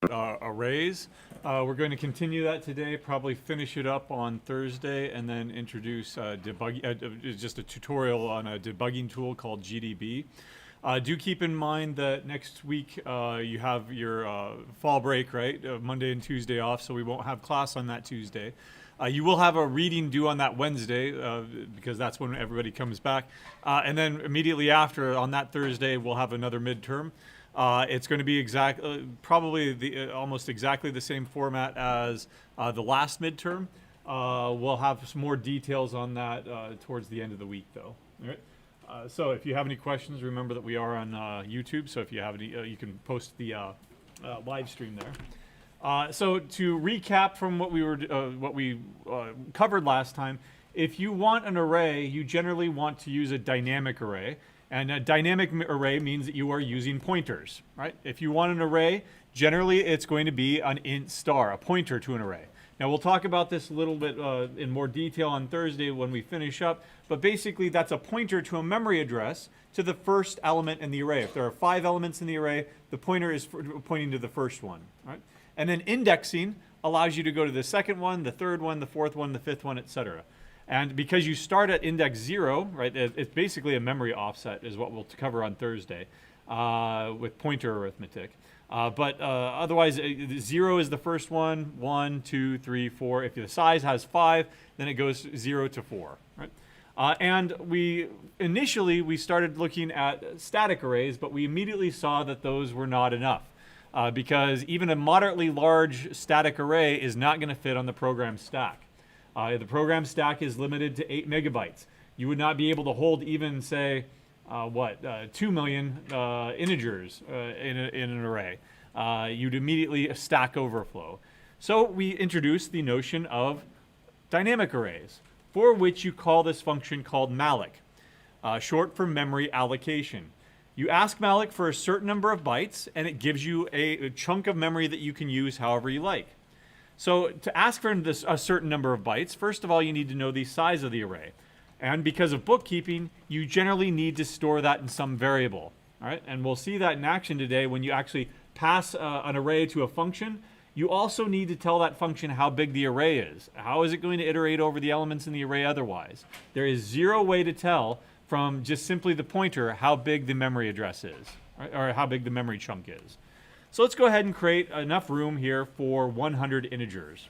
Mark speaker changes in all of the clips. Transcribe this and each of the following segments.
Speaker 1: Arrays. We're going to continue that today, probably finish it up on Thursday, and then introduce just a tutorial on a debugging tool called GDB. Do keep in mind that next week you have your fall break, right? Monday and Tuesday off, so we won't have class on that Tuesday. You will have a reading due on that Wednesday because that's when everybody comes back. And then immediately after, on that Thursday, we'll have another midterm. It's going to be probably almost exactly the same format as the last midterm. We'll have some more details on that towards the end of the week, though. All right. So if you have any questions, remember that we are on YouTube. So if you have any, you can post the live stream there. So to recap from what we covered last time, if you want an array, you generally want to use a dynamic array. And a dynamic array means that you are using pointers, right? If you want an array, generally it's going to be an int star, a pointer to an array. Now we'll talk about this a little bit in more detail on Thursday when we finish up, but basically that's a pointer to a memory address to the first element in the array. If there are 5 elements in the array, the pointer is pointing to the first one, right? And then indexing allows you to go to the second one, the third one, the fourth one, the fifth one, etc. And because you start at index 0, right, it's basically a memory offset is what we'll cover on Thursday with pointer arithmetic. But otherwise, 0 is the first one, 1, 2, 3, 4. If the size has 5, then it goes 0 to 4, right? And initially, we started looking at static arrays, but we immediately saw that those were not enough. Because even a moderately large static array is not going to fit on the program stack. The program stack is limited to 8 megabytes. You would not be able to hold even, say, 2 million integers in an array. You'd immediately stack overflow. So we introduced the notion of dynamic arrays, for which you call this function called malloc, short for memory allocation. You ask malloc for a certain number of bytes, and it gives you a chunk of memory that you can use however you like. So to ask for a certain number of bytes, first of all, you need to know the size of the array. And because of bookkeeping, you generally need to store that in some variable. All right? And we'll see that in action today when you actually pass an array to a function. You also need to tell that function how big the array is. How is it going to iterate over the elements in the array otherwise? There is zero way to tell from just simply the pointer how big the memory address is, right? Or how big the memory chunk is. So let's go ahead and create enough room here for 100 integers.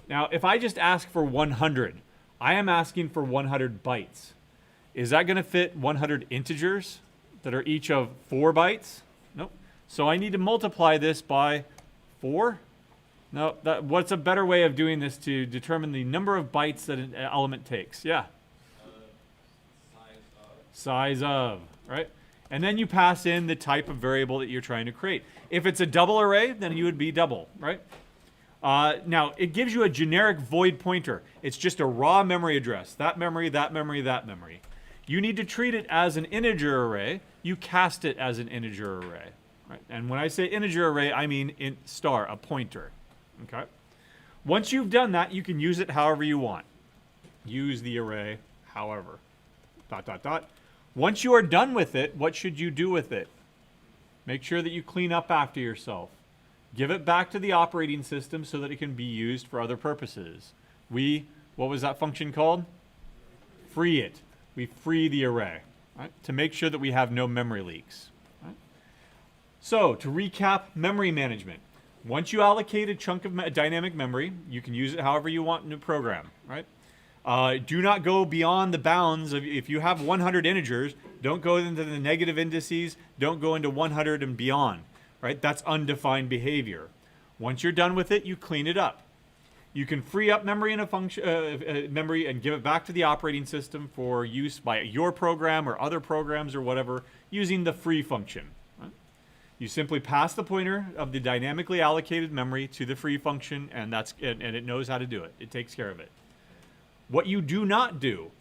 Speaker 1: Now, if I just ask for 100, I am asking for 100 bytes. Is that going to fit 100 integers that are each of 4 bytes? Nope. So I need to multiply this by 4. No, what's a better way of doing this to determine the number of bytes that an element takes? Yeah. Size of, right? And then you pass in the type of variable that you're trying to create. If it's a double array, then you would be double, right? Now, it gives you a generic void pointer. It's just a raw memory address. That memory, that memory, that memory. You need to treat it as an integer array. You cast it as an integer array, right? And when I say integer array, I mean int star, a pointer, okay? Once you've done that, you can use it however you want. Use the array however, ... Once you are done with it, what should you do with it? Make sure that you clean up after yourself. Give it back to the operating system so that it can be used for other purposes. What was that function called? Free it. We free the array, right, to make sure that we have no memory leaks. Right? So to recap memory management, once you allocate a chunk of dynamic memory, you can use it however you want in a program, right? Do not go beyond the bounds of, if you have 100 integers, don't go into the negative indices, don't go into 100 and beyond, right? That's undefined behavior. Once you're done with it, you clean it up. You can free up memory in a function, memory and give it back to the operating system for use by your program or other programs or whatever using the free function. Right? You simply pass the pointer of the dynamically allocated memory to the free function, and it knows how to do it. It takes care of it. What you do not do,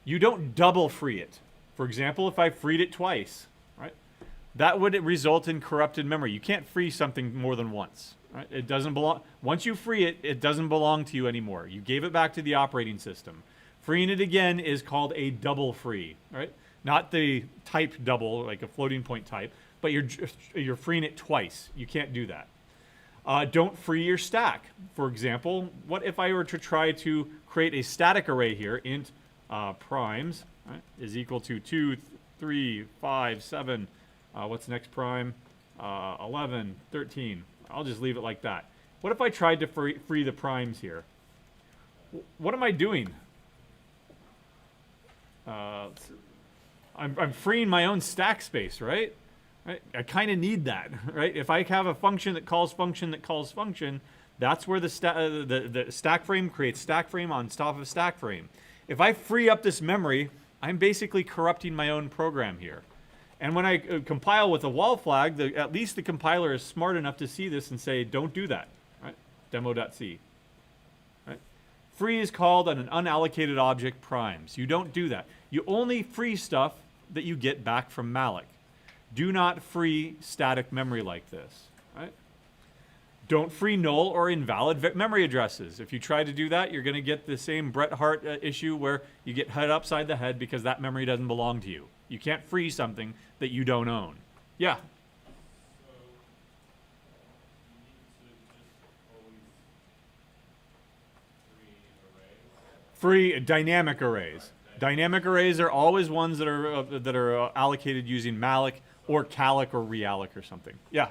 Speaker 1: you don't double free it. For example, if I freed it twice, right, that would result in corrupted memory. You can't free something more than once. Right? It doesn't belong. Once you free it, it doesn't belong to you anymore. You gave it back to the operating system. Freeing it again is called a double free, right? Not the type double, like a floating point type, but you're freeing it twice. You can't do that. Don't free your stack. For example, what if I were to try to create a static array here, int primes, right, is equal to 2, 3, 5, 7, what's the next prime? 11, 13. I'll just leave it like that. What if I tried to free the primes here? What am I doing? I'm freeing my own stack space, right? I kind of need that, right? If I have a function that calls function that calls function, that's where the stack frame creates stack frame on top of stack frame. If I free up this memory, I'm basically corrupting my own program here. And when I compile with a wall flag, at least the compiler is smart enough to see this and say, don't do that, right? Demo.c. Right? Free is called on an unallocated object primes. You don't do that. You only free stuff that you get back from malloc. Do not free static memory like this, right? Don't free null or invalid memory addresses. If you try to do that, you're going to get the same Bret Hart issue where you get hit upside the head because that memory doesn't belong to you. You can't free something that you don't own. Yeah? Free dynamic arrays. Dynamic arrays are always ones that are allocated using malloc or calloc or realloc or something. Yeah.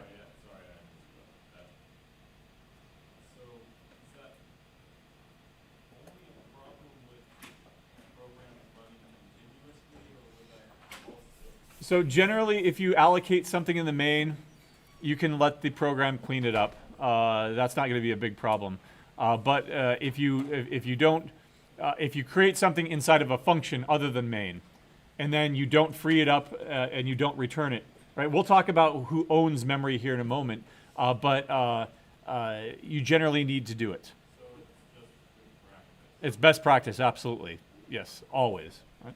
Speaker 1: So generally, if you allocate something in the main, you can let the program clean it up. That's not going to be a big problem. But if you don't, if you create something inside of a function other than main, and then you don't free it up and you don't return it, right? We'll talk about who owns memory here in a moment, but you generally need to do it. So it's best practice, absolutely. Yes, always. Right?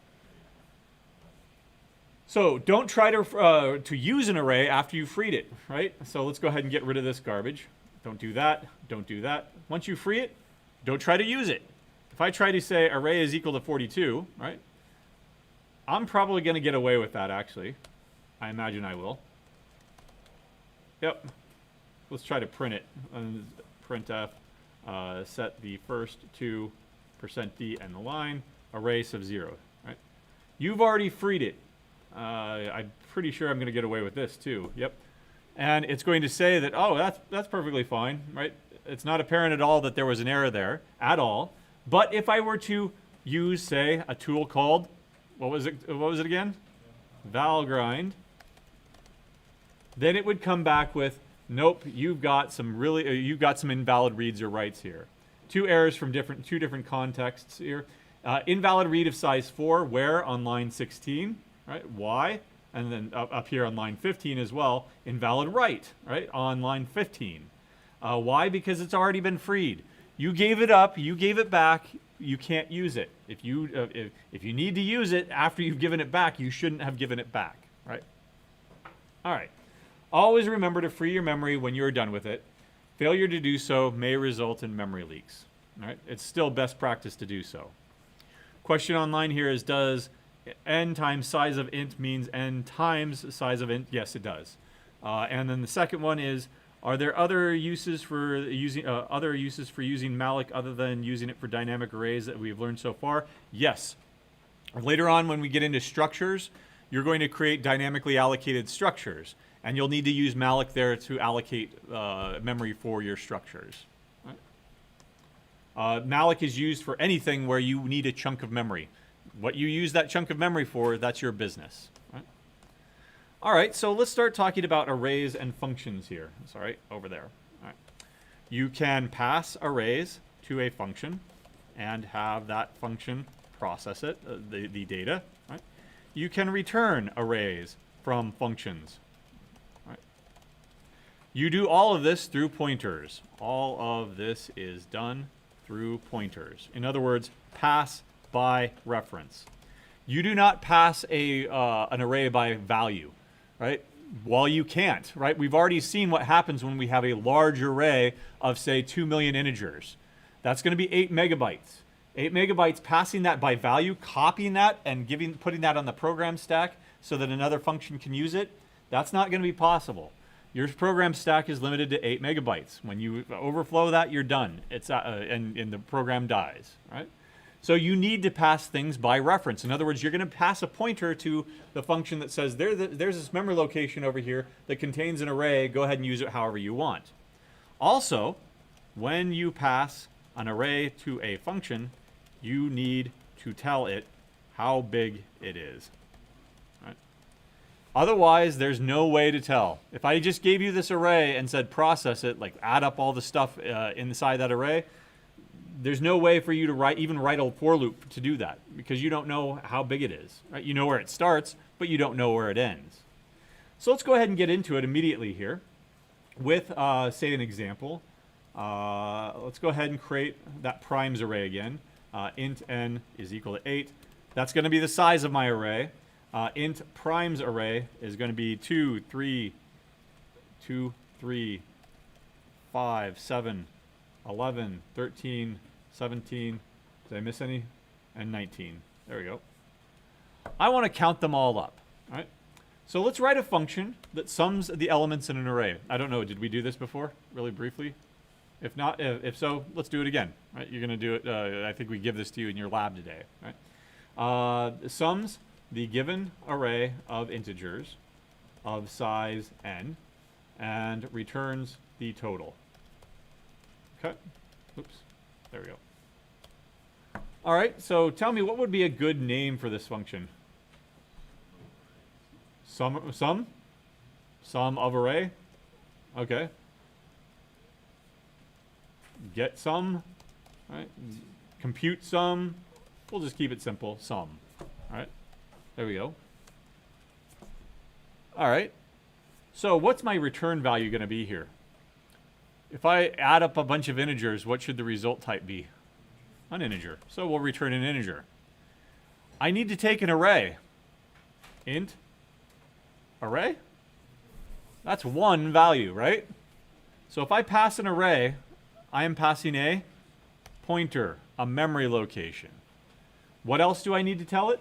Speaker 1: So don't try to use an array after you've freed it, right? So let's go ahead and get rid of this garbage. Don't do that. Don't do that. Once you free it, don't try to use it. If I try to say array is equal to 42, right? I'm probably going to get away with that, actually. I imagine I will. Yep. Let's try to print it. Printf, set the first to %d and the line, array sub 0, right? You've already freed it. I'm pretty sure I'm going to get away with this, too. Yep. And it's going to say that, oh, that's perfectly fine, right? It's not apparent at all that there was an error there, at all. But if I were to use, say, a tool called, what was it again? Valgrind. Then it would come back with, nope, you've got some invalid reads or writes here. Two errors from two different contexts here. Invalid read of size 4, where on line 16, right? Why? And then up here on line 15 as well, invalid write, right? On line 15. Why? Because it's already been freed. You gave it up, you gave it back, you can't use it. If you need to use it after you've given it back, you shouldn't have given it back, right? All right. Always remember to free your memory when you're done with it. Failure to do so may result in memory leaks. All right? It's still best practice to do so. Question online here is, does n times size of int means n times size of int? Yes, it does. And then the second one is, are there other uses for using malloc other than using it for dynamic arrays that we've learned so far? Yes. Later on, when we get into structures, you're going to create dynamically allocated structures, and you'll need to use malloc there to allocate memory for your structures. Right? Malloc is used for anything where you need a chunk of memory. What you use that chunk of memory for, that's your business. Right? All right, so let's start talking about arrays and functions here. Sorry, over there. All right. You can pass arrays to a function and have that function process it, the data. Right? You can return arrays from functions. Right? You do all of this through pointers. All of this is done through pointers. In other words, pass by reference. You do not pass an array by value, right? Well, you can't, right? We've already seen what happens when we have a large array of, say, 2 million integers. That's going to be 8 megabytes. 8 megabytes, passing that by value, copying that, and putting that on the program stack so that another function can use it, that's not going to be possible. Your program stack is limited to 8 megabytes. When you overflow that, you're done. It's and the program dies, right? So you need to pass things by reference. In other words, you're going to pass a pointer to the function that says there's this memory location over here that contains an array. Go ahead and use it however you want. Also, when you pass an array to a function, you need to tell it how big it is. Right? Otherwise, there's no way to tell. If I just gave you this array and said process it, like add up all the stuff inside that array, there's no way for you to even write a for loop to do that because you don't know how big it is. Right? You know where it starts, but you don't know where it ends. So let's go ahead and get into it immediately here with, say, an example. Let's go ahead and create that primes array again. Int n is equal to 8. That's going to be the size of my array. Int primes array is going to be 2, 3, 5, 7, 11, 13, 17. Did I miss any? And 19. There we go. I want to count them all up. All right. So let's write a function that sums the elements in an array. I don't know. Did we do this before? Really briefly? If not, if so, let's do it again. Right? You're going to do it. I think we give this to you in your lab today. Right? Sums the given array of integers of size n and returns the total. Okay. Oops. There we go. All right. So tell me, what would be a good name for this function? Sum of array. Okay. Get sum. Right. Compute sum. We'll just keep it simple. Sum. All right. There we go. All right. So what's my return value going to be here? If I add up a bunch of integers, what should the result type be? An integer. So we'll return an integer. I need to take an array. Int array? That's one value, right? So if I pass an array, I am passing a pointer, a memory location. What else do I need to tell it?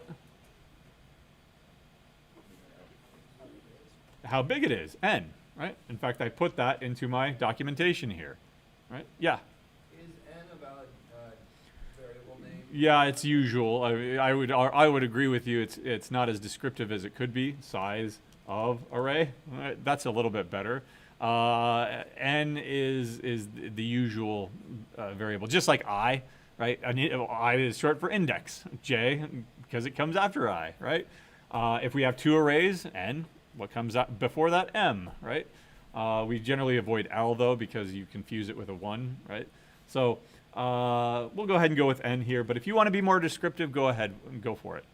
Speaker 1: How big it is, n, right? In fact, I put that into my documentation here, right? Yeah.
Speaker 2: Is n a valid variable name?
Speaker 1: Yeah, it's usual. I would agree with you. It's not as descriptive as it could be. Size of array, right? That's a little bit better. N is the usual variable, just like I, right? I is short for index. J because it comes after I, right? If we have two arrays, n. What comes out before that? M, right? We generally avoid L, though, because you confuse it with a 1, right? So we'll go ahead and go with N here. But if you want to be more descriptive, go ahead and go for it.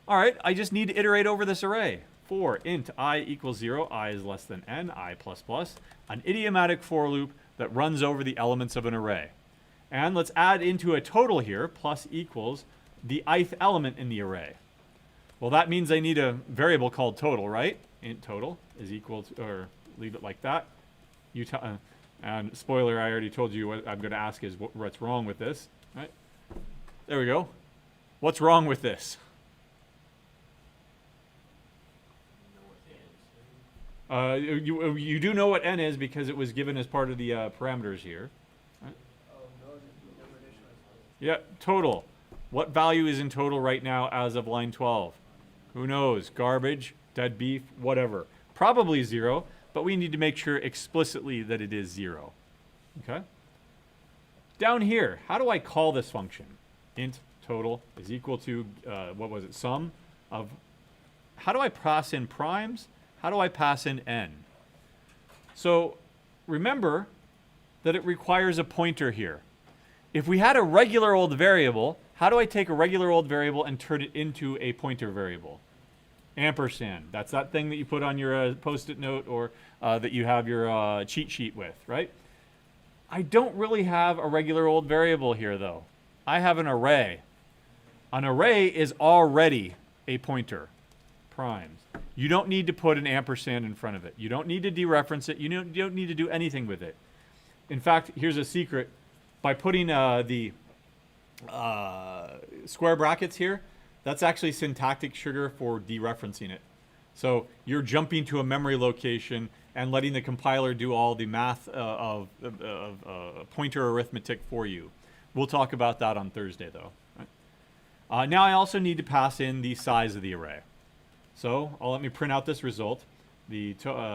Speaker 1: All right, I just need to iterate over this array. For int I equals 0, I is less than n, I plus plus, an idiomatic for loop that runs over the elements of an array. And let's add into a total here, plus equals the ith element in the array. Well, that means I need a variable called total, right? Int total is equal to, or leave it like that. And spoiler, I already told you what I'm going to ask is what's wrong with this, right? There we go. What's wrong with this? You do know what n is because it was given as part of the parameters here. Right?
Speaker 2: Oh, no, never initialized.
Speaker 1: Yeah, total. What value is in total right now as of line 12? Who knows? Garbage, dead beef, whatever. Probably 0, but we need to make sure explicitly that it is 0. Okay? Down here, how do I call this function? Int total is equal to, what was it, sum of, how do I pass in primes? How do I pass in n? So remember that it requires a pointer here. If we had a regular old variable, how do I take a regular old variable and turn it into a pointer variable? Ampersand. That's that thing that you put on your post-it note or that you have your cheat sheet with, right? I don't really have a regular old variable here, though. I have an array. An array is already a pointer, primes. You don't need to put an ampersand in front of it. You don't need to dereference it. You don't need to do anything with it. In fact, here's a secret. By putting the square brackets here, that's actually syntactic sugar for dereferencing it. So you're jumping to a memory location and letting the compiler do all the math of pointer arithmetic for you. We'll talk about that on Thursday, though. Right? Now I also need to pass in the size of the array. So let me print out this result. The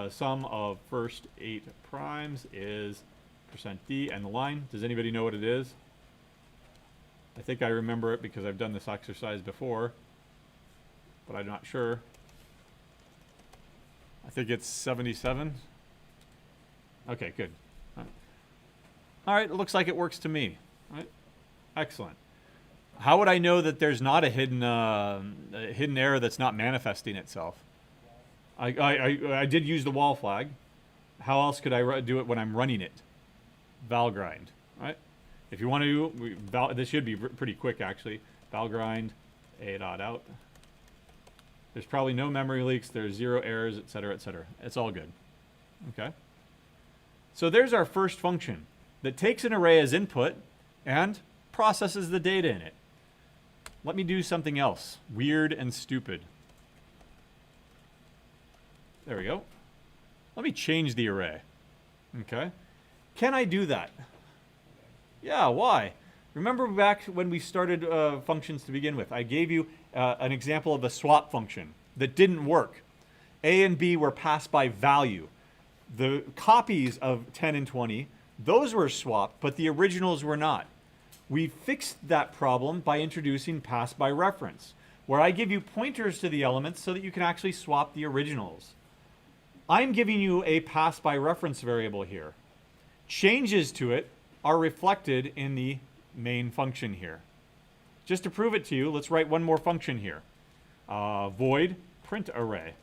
Speaker 1: sum of first 8 primes is %d, and the line. Does anybody know what it is? I think I remember it because I've done this exercise before, but I'm not sure. I think it's 77. Okay, good. All right, it looks like it works to me. All right, excellent. How would I know that there's not a hidden error that's not manifesting itself? I did use the wall flag. How else could I do it when I'm running it? Val grind, right? If you want to, this should be pretty quick actually. Val grind, a dot out. There's probably no memory leaks. There's 0 errors, etc., etc. It's all good. Okay. So there's our first function that takes an array as input and processes the data in it. Let me do something else, weird and stupid. There we go. Let me change the array. Okay. Can I do that? Yeah, why? Remember back when we started functions to begin with, I gave you an example of a swap function that didn't work. A and B were passed by value. The copies of 10 and 20, those were swapped, but the originals were not. We fixed that problem by introducing pass by reference, where I give you pointers to the elements so that you can actually swap the originals. I'm giving you a pass by reference variable here. Changes to it are reflected in the main function here. Just to prove it to you, let's write one more function here. Void print array.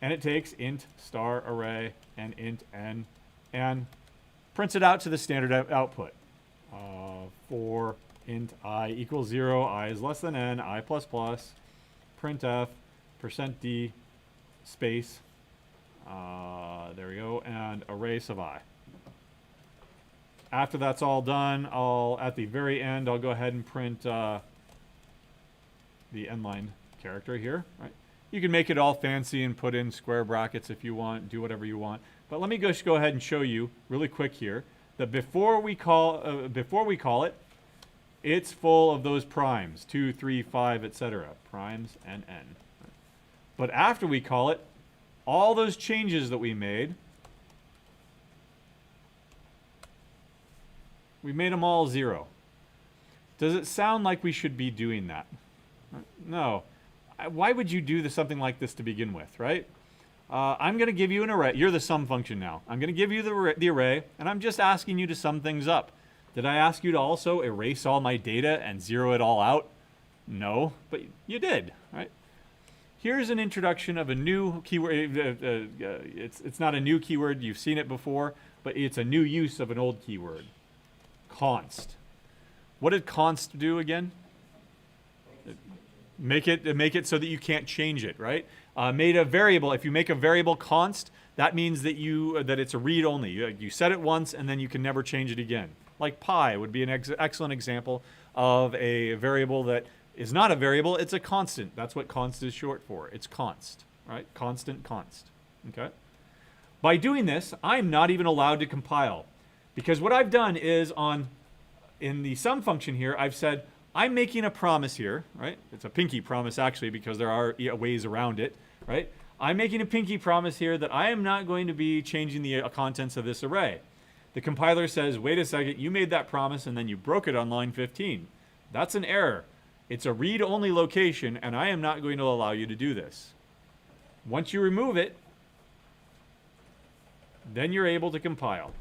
Speaker 1: And it takes int star array and int n and prints it out to the standard output. For int I equals 0, I is less than n, I plus plus, printf, %d, space, there we go, and array sub I. After that's all done, at the very end, I'll go ahead and print the end line character here. Right? You can make it all fancy and put in square brackets if you want, do whatever you want. But let me just go ahead and show you really quick here that before we call it, it's full of those primes, 2, 3, 5, etc. Primes and n. But after we call it, all those changes that we made them all 0. Does it sound like we should be doing that? No. Why would you do something like this to begin with, right? I'm going to give you an array. You're the sum function now. I'm going to give you the array, and I'm just asking you to sum things up. Did I ask you to also erase all my data and 0 it all out? No, but you did, right? Here's an introduction of a new keyword. It's not a new keyword. You've seen it before, but it's a new use of an old keyword. Const. What did const do again? Make it so that you can't change it, right? Made a variable. If you make a variable const, that means that it's a read only. You set it once and then you can never change it again. Like pi would be an excellent example of a variable that is not a variable, it's a constant. That's what const is short for. It's const, right? Constant const. Okay? By doing this, I'm not even allowed to compile. Because what I've done is in the sum function here, I've said, I'm making a promise here, right? It's a pinky promise actually because there are ways around it, right? I'm making a pinky promise here that I am not going to be changing the contents of this array. The compiler says, wait a second, you made that promise and then you broke it on line 15. That's an error. It's a read-only location and I am not going to allow you to do this. Once you remove it, then you're able to compile.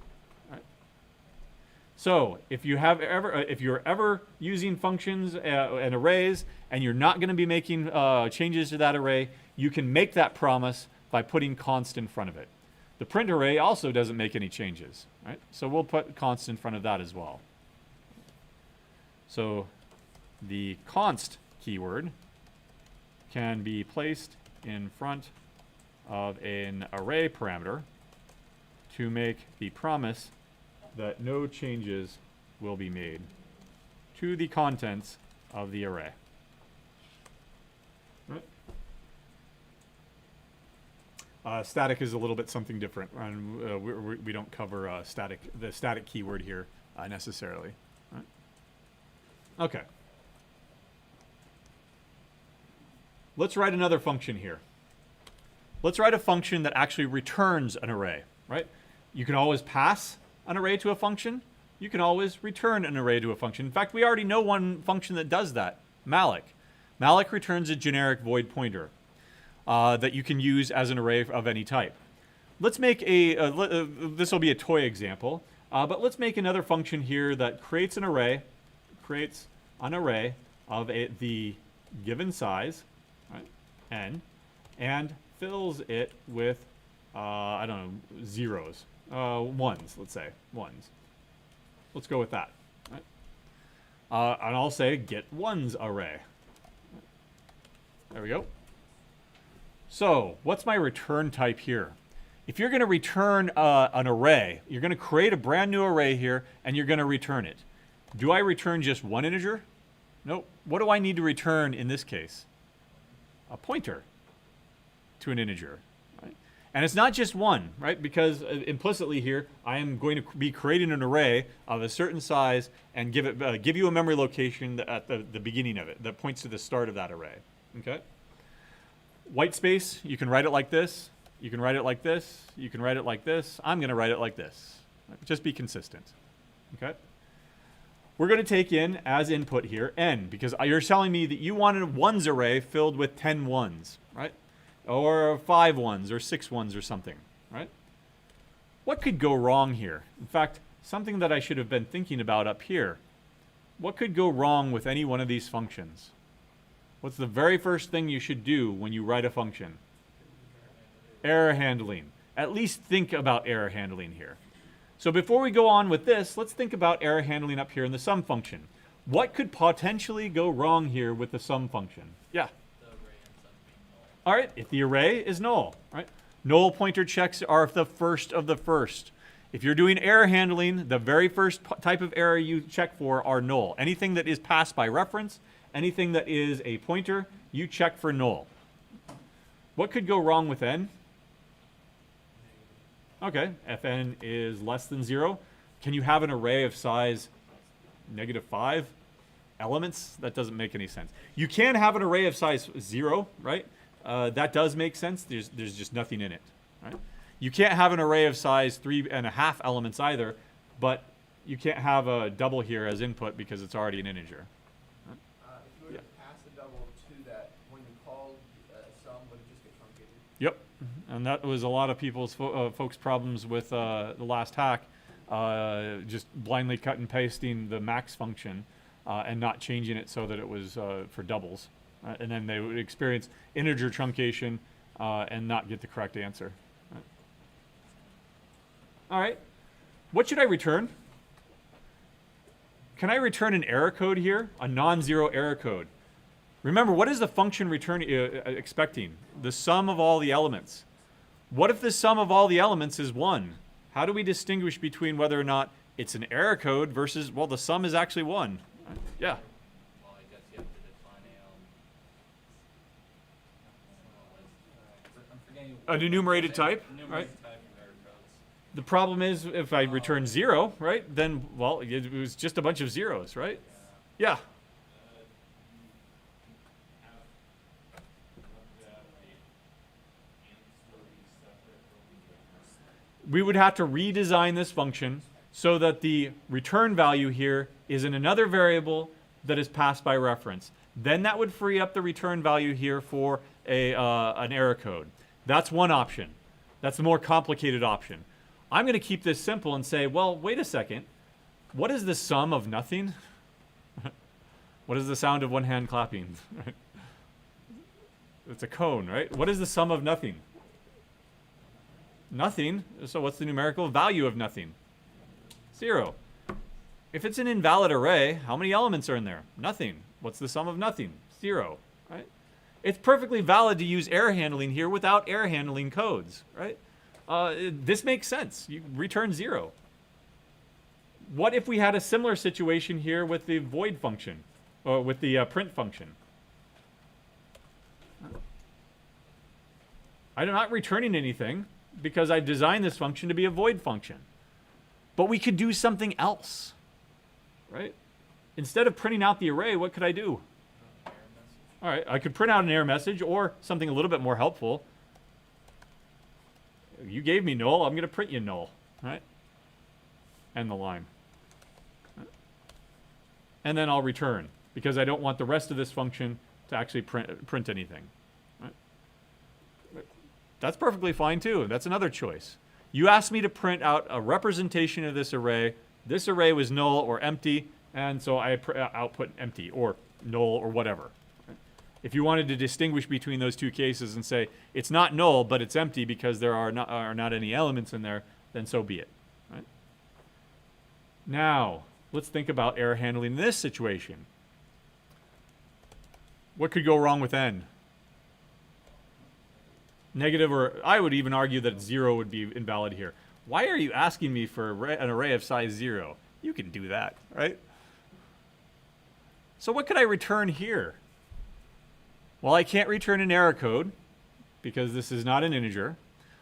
Speaker 1: So if you're ever using functions and arrays and you're not going to be making changes to that array, you can make that promise by putting const in front of it. The print array also doesn't make any changes, right? So we'll put const in front of that as well. So the const keyword can be placed in front of an array parameter to make the promise that no changes will be made to the contents of the array. Right. Static is a little bit something different, and we don't cover the static keyword here necessarily. Right? Okay. Let's write another function here. Let's write a function that actually returns an array, right? You can always pass an array to a function. You can always return an array to a function. In fact, we already know one function that does that, malloc. Malloc returns a generic void pointer that you can use as an array of any type. Let's make this will be a toy example, but let's make another function here that creates an array of the given size, right, n, and fills it with, I don't know, zeros, ones, let's say, ones. Let's go with that. Right? And I'll say get ones array. There we go. So what's my return type here? If you're going to return an array, you're going to create a brand new array here, and you're going to return it. Do I return just one integer? Nope. What do I need to return in this case? A pointer to an integer. Right? And it's not just one, right? Because implicitly here, I am going to be creating an array of a certain size and give you a memory location at the beginning of it that points to the start of that array. Okay? White space, you can write it like this. You can write it like this. You can write it like this. I'm going to write it like this. Just be consistent. Okay? We're going to take in as input here n, because you're telling me that you wanted a ones array filled with 10 ones, right? Or 5 ones or 6 ones or something, right? What could go wrong here? In fact, something that I should have been thinking about up here. What could go wrong with any one of these functions? What's the very first thing you should do when you write a function? Error handling. At least think about error handling here. So before we go on with this, let's think about error handling up here in the sum function. What could potentially go wrong here with the sum function? Yeah?
Speaker 2: The array ends up being null.
Speaker 1: All right, if the array is null, right? Null pointer checks are the first of the first. If you're doing error handling, the very first type of error you check for are null. Anything that is passed by reference, anything that is a pointer, you check for null. What could go wrong with n? Okay, if n is less than 0, can you have an array of size -5 elements? That doesn't make any sense. You can have an array of size 0, right? That does make sense. There's just nothing in it, right? You can't have an array of size 3.5 elements either, but you can't have a double here as input because it's already an integer.
Speaker 2: If you were to pass a double to that, when you called sum, would it just get truncated?
Speaker 1: Yep, and that was a lot of people's folks' problems with the last hack, just blindly cut and pasting the max function and not changing it so that it was for doubles. And then they would experience integer truncation and not get the correct answer. All right, what should I return? Can I return an error code here? A non-zero error code. Remember, what is the function return expecting? The sum of all the elements. What if the sum of all the elements is 1? How do we distinguish between whether or not it's an error code versus, well, the sum is actually 1? Yeah?
Speaker 2: Well, I guess you have to define I'm forgetting.
Speaker 1: An enumerated type, right? The problem is if I return 0, right, then, well, it was just a bunch of zeros, right? Yeah. We would have to redesign this function so that the return value here is in another variable that is passed by reference. Then that would free up the return value here for an error code. That's one option. That's the more complicated option. I'm going to keep this simple and say, well, wait a second. What is the sum of nothing? What is the sound of one hand clapping? It's a cone, right? What is the sum of nothing? Nothing. So what's the numerical value of nothing? 0. If it's an invalid array, how many elements are in there? Nothing. What's the sum of nothing? 0, right? It's perfectly valid to use error handling here without error handling codes, right? This makes sense. You return 0. What if we had a similar situation here with the void function, or with the print function? I'm not returning anything because I designed this function to be a void function. But we could do something else, right? Instead of printing out the array, what could I do? All right, I could print out an error message or something a little bit more helpful. You gave me null, I'm going to print you null, right? End the line. And then I'll return, because I don't want the rest of this function to actually print anything. Right? That's perfectly fine too. That's another choice. You asked me to print out a representation of this array. This array was null or empty, and so I output empty or null or whatever. Right? If you wanted to distinguish between those two cases and say it's not null but it's empty because there are not any elements in there, then so be it. Right? Now, let's think about error handling in this situation. What could go wrong with n? Negative, or I would even argue that 0 would be invalid here. Why are you asking me for an array of size 0? You can do that, right? So what could I return here? Well, I can't return an error code because this is not an integer.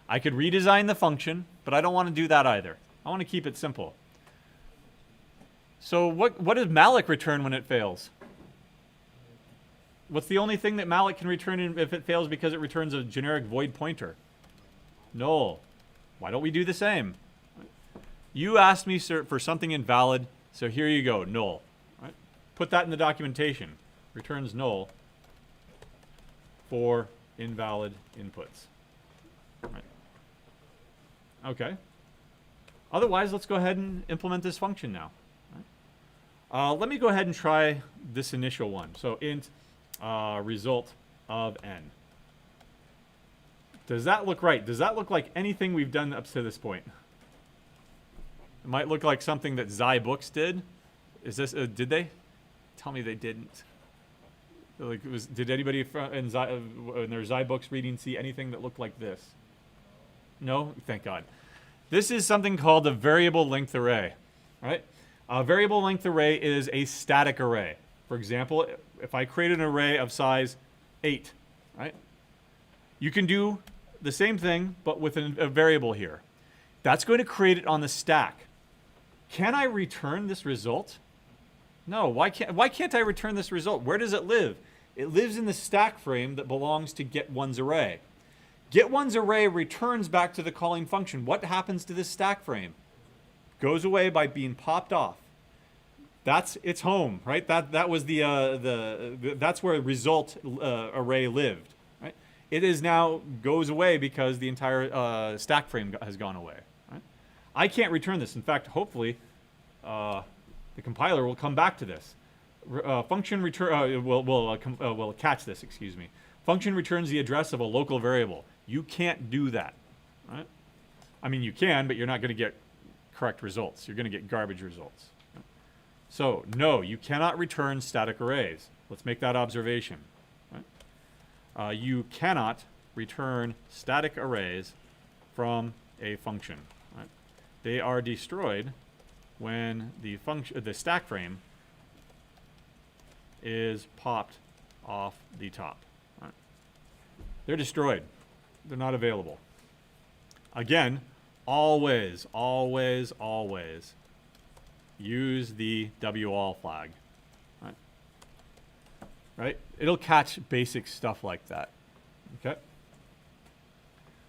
Speaker 1: I could redesign the function, but I don't want to do that either. I want to keep it simple. So what does malloc return when it fails? What's the only thing that malloc can return if it fails because it returns a generic void pointer? Null. Why don't we do the same? You asked me for something invalid, so here you go, null. Right? Put that in the documentation. Returns null for invalid inputs. Right. Okay. Otherwise, let's go ahead and implement this function now. Let me go ahead and try this initial one. So int result of n. Does that look right? Does that look like anything we've done up to this point? It might look like something that Zybooks did. Is this? Did they? Tell me they didn't. Like, did anybody in their Zybooks reading see anything that looked like this? No? Thank God. This is something called a variable length array. Right? A variable length array is a static array. For example, if I create an array of size 8, right? You can do the same thing, but with a variable here. That's going to create it on the stack. Can I return this result? No. Why can't I return this result? Where does it live? It lives in the stack frame that belongs to get1's array. Get1's array returns back to the calling function. What happens to this stack frame? Goes away by being popped off. That's its home, right? That was that's where result array lived, right? It is now goes away because the entire stack frame has gone away. Right? I can't return this. In fact, hopefully, the compiler will come back to this. Function return will catch this. Excuse me. Function returns the address of a local variable. You can't do that, right? I mean, you can, but you're not going to get correct results. You're going to get garbage results. So, no, you cannot return static arrays. Let's make that observation. Right? You cannot return static arrays from a function. Right? They are destroyed when the stack frame is popped off the top. Right? They're destroyed. They're not available. Again, always, always, always use the WAL flag. Right? It'll catch basic stuff like that. Okay?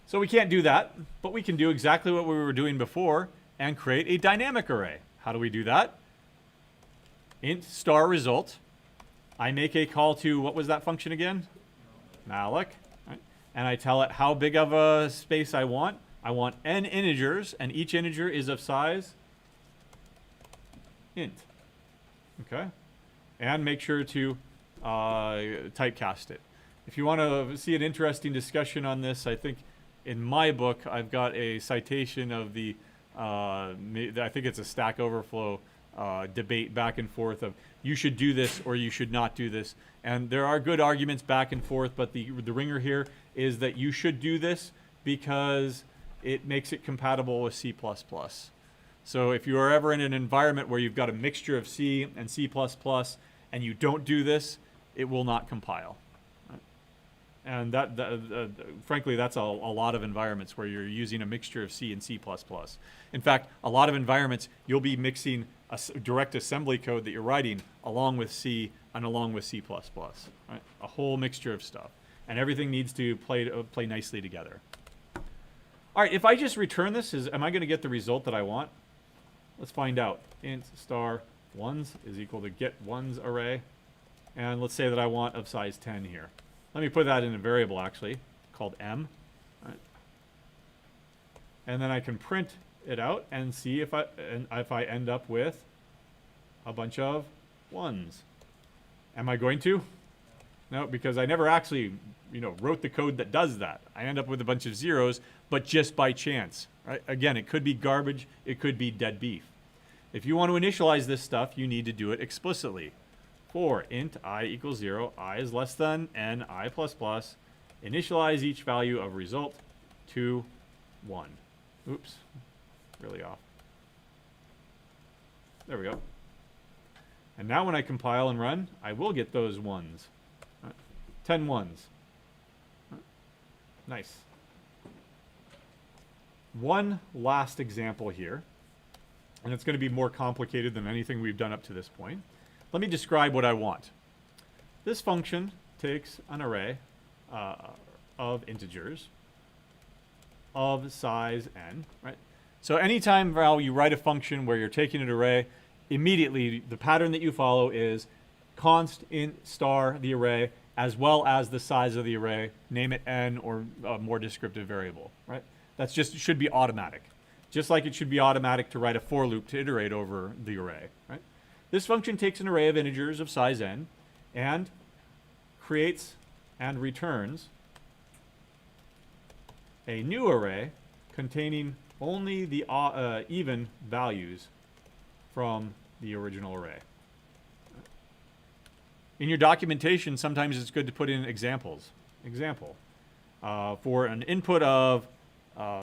Speaker 1: So we can't do that, but we can do exactly what we were doing before and create a dynamic array. How do we do that? Int star result. I make a call to, what was that function again? Malloc. Right? And I tell it how big of a space I want. I want n integers, and each integer is of size int. Okay? And make sure to typecast it. If you want to see an interesting discussion on this, I think in my book I've got a citation of the, I think it's a Stack Overflow debate back and forth of you should do this or you should not do this. And there are good arguments back and forth, but the ringer here is that you should do this because it makes it compatible with C++. So if you are ever in an environment where you've got a mixture of C and C++ and you don't do this, it will not compile. Right? And frankly, that's a lot of environments where you're using a mixture of C and C++. In fact, a lot of environments, you'll be mixing a direct assembly code that you're writing along with C and along with C++, right? A whole mixture of stuff. And everything needs to play nicely together. All right, if I just return this, am I going to get the result that I want? Let's find out. Int star ones is equal to get ones array. And let's say that I want of size 10 here. Let me put that in a variable, actually, called m. Right? And then I can print it out and see if I end up with a bunch of ones. Am I going to? No, because I never actually, wrote the code that does that. I end up with a bunch of zeros, but just by chance. Right? Again, it could be garbage. It could be dead beef. If you want to initialize this stuff, you need to do it explicitly. For int I equals 0, I is less than n I plus plus, initialize each value of result to 1. Oops, really off. There we go. And now when I compile and run, I will get those ones. 10 ones. Nice. One last example here, and it's going to be more complicated than anything we've done up to this point. Let me describe what I want. This function takes an array of integers of size n, right? So anytime, Val, you write a function where you're taking an array, immediately the pattern that you follow is const int star the array as well as the size of the array, name it n or a more descriptive variable, right? That's just, should be automatic. Just like it should be automatic to write a for loop to iterate over the array, right? This function takes an array of integers of size n and creates and returns a new array containing only the even values from the original array. In your documentation, sometimes it's good to put in examples. Example. For an input of,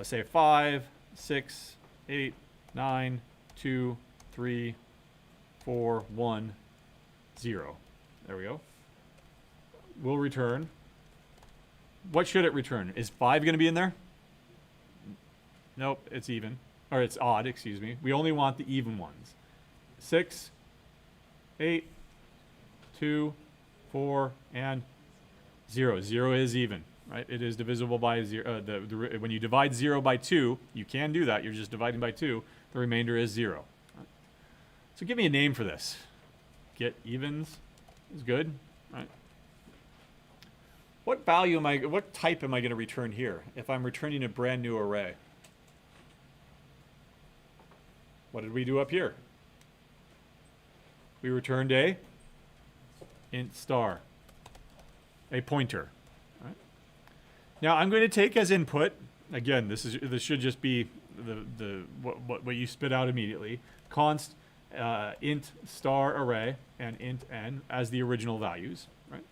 Speaker 1: say, 5, 6, 8, 9, 2, 3, 4, 1, 0. There we go. We'll return. What should it return? Is 5 going to be in there? Nope, it's even. Or it's odd, excuse me. We only want the even ones. 6, 8, 2, 4, and 0. 0 is even, right? It is divisible by 0. When you divide 0 by 2, you can do that. You're just dividing by 2. The remainder is 0. So give me a name for this. Get evens is good, right? What type am I going to return here if I'm returning a brand new array? What did we do up here? We returned a int star, a pointer. Right? Now I'm going to take as input, again, this should just be what you spit out immediately, const int star array and int n as the original values, right?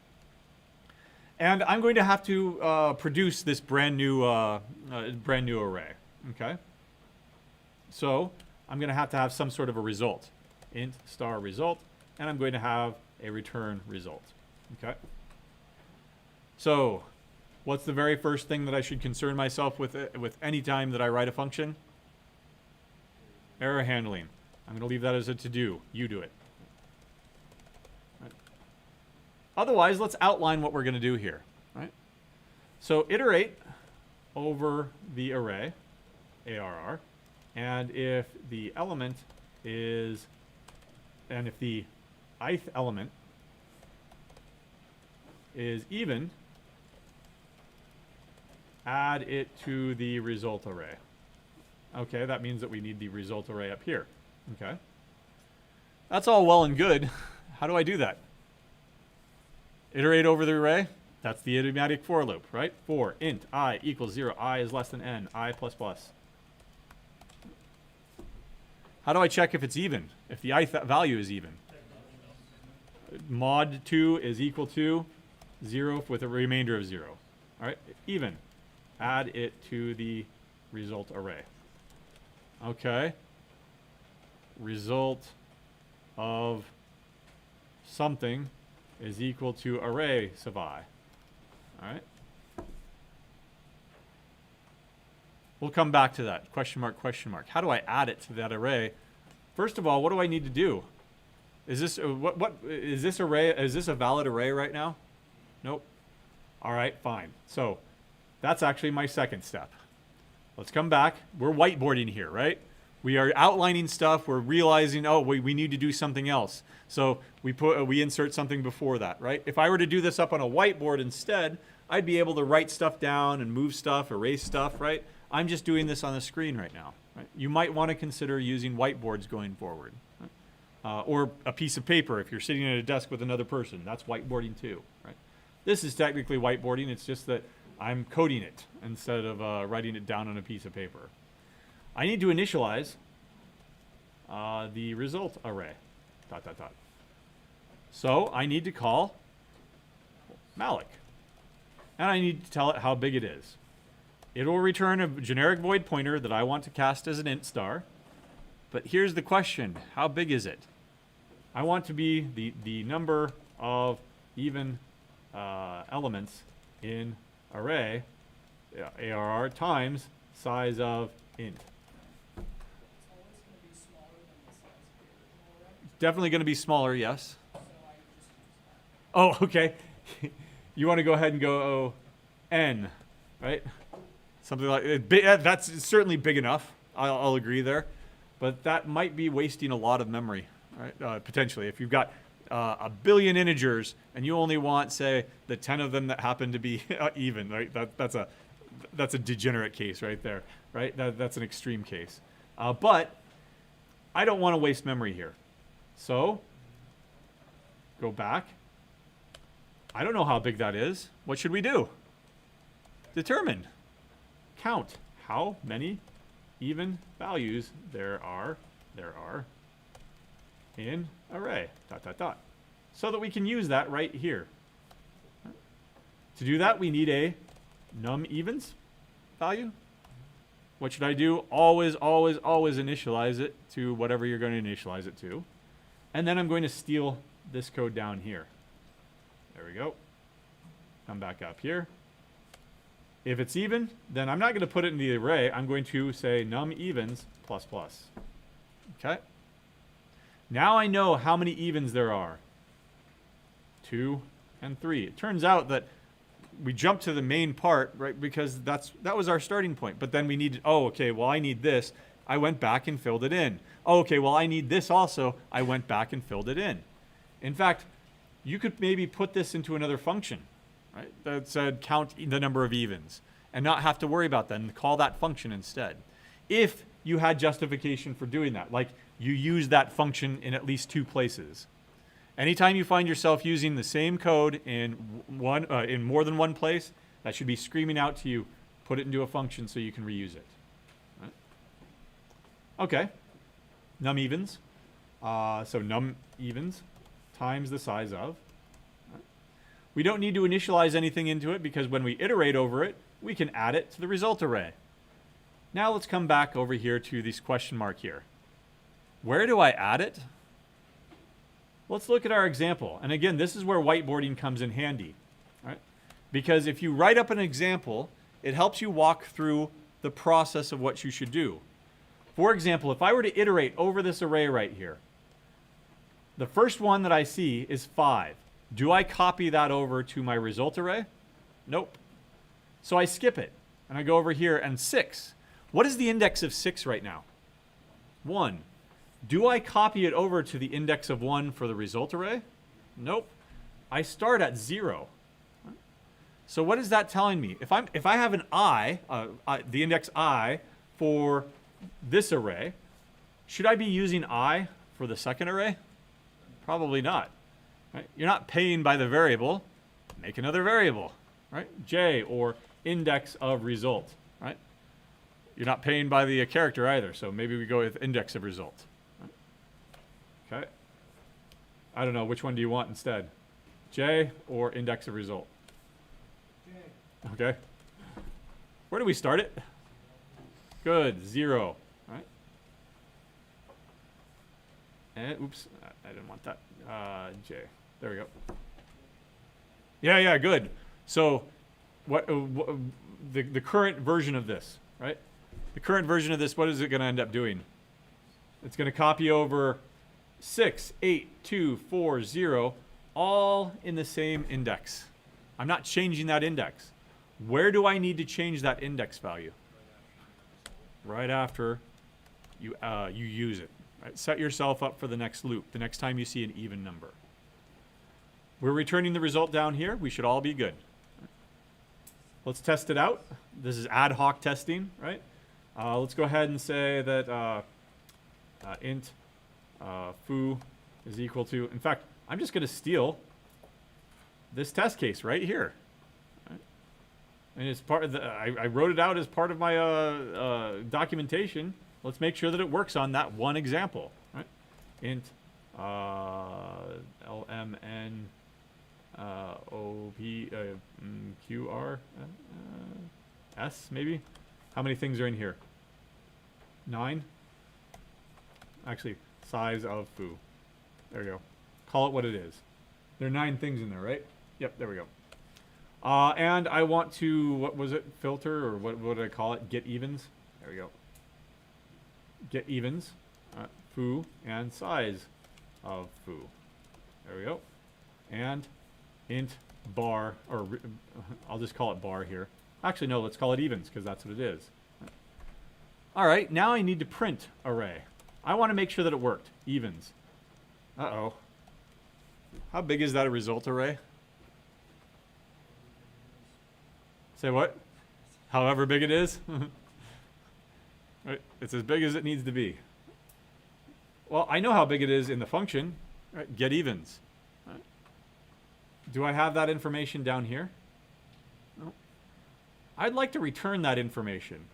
Speaker 1: And I'm going to have to produce this brand new array. Okay. So I'm going to have some sort of a result, int star result, and I'm going to have a return result. Okay. So what's the very first thing that I should concern myself with any time that I write a function? Error handling. I'm going to leave that as a to-do. You do it. Right. Otherwise, let's outline what we're going to do here. Right? So iterate over the array, ARR, and if the element is, and if the ith element is even, add it to the result array. Okay, that means that we need the result array up here. Okay. That's all well and good. How do I do that? Iterate over the array. That's the idiomatic for loop, right? For int I equals 0, I is less than n, I plus plus. How do I check if it's even? If the ith value is even? Mod 2 is equal to 0 with a remainder of 0. All right, even. Add it to the result array. Okay. Result of something is equal to array sub I. All right. We'll come back to that. Question mark, question mark. How do I add it to that array? First of all, what do I need to do? Is this is this array? Is this a valid array right now? Nope. All right, fine. So that's actually my second step. Let's come back. We're whiteboarding here, right? We are outlining stuff. We're realizing, oh, we need to do something else. So we insert something before that, right? If I were to do this up on a whiteboard instead, I'd be able to write stuff down and move stuff, erase stuff, right? I'm just doing this on the screen right now. Right? You might want to consider using whiteboards going forward. Right? Or a piece of paper if you're sitting at a desk with another person. That's whiteboarding too, right? This is technically whiteboarding. It's just that I'm coding it instead of writing it down on a piece of paper. I need to initialize the result array, ... So I need to call malloc. And I need to tell it how big it is. It will return a generic void pointer that I want to cast as an int star. But here's the question. How big is it? I want to be the number of even elements in array, ARR, times size of int. Definitely going to be smaller, yes. Oh, okay. You want to go ahead and go n, right? Something like it. That's certainly big enough. I'll agree there. But that might be wasting a lot of memory, right? Potentially. If you've got a billion integers and you only want, say, the 10 of them that happen to be even, right? That's a degenerate case right there, right? That's an extreme case. But I don't want to waste memory here. So go back. I don't know how big that is. What should we do? Determine. Count how many even values there are in array, ... So that we can use that right here. To do that, we need a num evens value. What should I do? Always, always, always initialize it to whatever you're going to initialize it to. And then I'm going to steal this code down here. There we go. Come back up here. If it's even, then I'm not going to put it in the array. I'm going to say num evens ++. Okay? Now I know how many evens there are. 2 and 3. It turns out that we jumped to the main part, right, because that was our starting point. But then we needed, oh, okay, well, I need this. I went back and filled it in. Oh, okay, well, I need this also. I went back and filled it in. In fact, you could maybe put this into another function, right, that said count the number of evens and not have to worry about that and call that function instead. If you had justification for doing that, like you use that function in at least 2 places. Anytime you find yourself using the same code in more than one place, that should be screaming out to you, put it into a function so you can reuse it. Right? Okay, num evens. So num evens times the size of. Right? We don't need to initialize anything into it because when we iterate over it, we can add it to the result array. Now let's come back over here to this question mark here. Where do I add it? Let's look at our example. And again, this is where whiteboarding comes in handy. Right? Because if you write up an example, it helps you walk through the process of what you should do. For example, if I were to iterate over this array right here, the first one that I see is 5. Do I copy that over to my result array? Nope. So I skip it, and I go over here, and 6. What is the index of 6 right now? 1. Do I copy it over to the index of 1 for the result array? Nope. I start at 0. So what is that telling me? If I have an I, the index I for this array, should I be using I for the second array? Probably not. Right? You're not paying by the variable. Make another variable, right? J or index of result, right? You're not paying by the character either, so maybe we go with index of result. Right? Okay. I don't know, which one do you want instead? J or index of result? J. Okay. Where do we start it? Good, 0, right? And oops, I didn't want that. J. There we go. Yeah, good. So, the current version of this, right? the current version of this, what is it going to end up doing? It's going to copy over 6, 8, 2, 4, 0, all in the same index. I'm not changing that index. Where do I need to change that index value? Right after you use it. Right? Set yourself up for the next loop, the next time you see an even number. We're returning the result down here. We should all be good. Let's test it out. This is ad hoc testing, right? Let's go ahead and say that int foo is equal to, in fact, I'm just going to steal this test case right here. Right? And it's part of the, I wrote it out as part of my documentation. Let's make sure that it works on that one example. Right? Int lmn op qr s maybe. How many things are in here? 9. Actually, size of foo. There we go. Call it what it is. There are 9 things in there, right? Yep, there we go. And I want to, what was it, filter, or what did I call it? Get evens. There we go. Get evens, foo, and size of foo. There we go. And int bar, or I'll just call it bar here. Actually, no, let's call it evens, because that's what it is. All right, now I need to print array. I want to make sure that it worked. Evens. Uh-oh. How big is that a result array? Say what? However big it is? Right? It's as big as it needs to be. Well, I know how big it is in the function. Right? Get evens. Right? Do I have that information down here? No. I'd like to return that information.